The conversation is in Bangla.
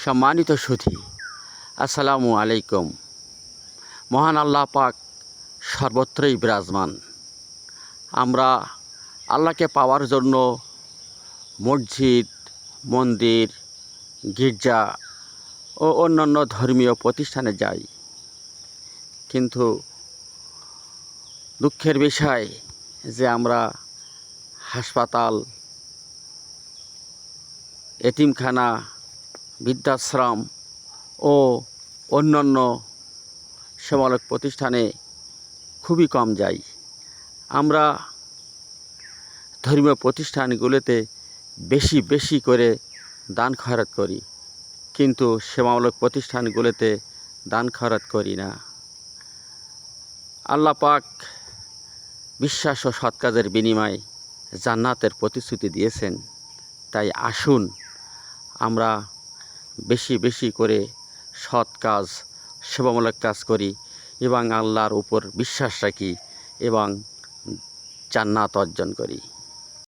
সম্মানিত সুধী, আসসালামু আলাইকুম। মহান আল্লাহ পাক সর্বত্রই বিরাজমান। আমরা আল্লাহকে পাওয়ার জন্য মসজিদ, মন্দির, গির্জা ও অন্যান্য ধর্মীয় প্রতিষ্ঠানে যাই, কিন্তু দুঃখের বিষয় যে আমরা হাসপাতাল, এতিমখানা, বৃদ্ধাশ্রম ও অন্যান্য সেবামূলক প্রতিষ্ঠানে খুবই কম যাই। আমরা ধর্মীয় প্রতিষ্ঠানগুলোতে বেশি বেশি করে দান খয়রাত করি, কিন্তু সেবামূলক প্রতিষ্ঠানগুলোতে দান খয়রাত করি না। আল্লাহ পাক বিশ্বাস ও সৎ কাজের বিনিময়ে জান্নাতের প্রতিশ্রুতি দিয়েছেন। তাই আসুন আমরা বেশি বেশি করে সৎ কাজ, সেবামূলক কাজ করি এবং আল্লাহর উপর বিশ্বাস রাখি এবং জান্নাত অর্জন করি।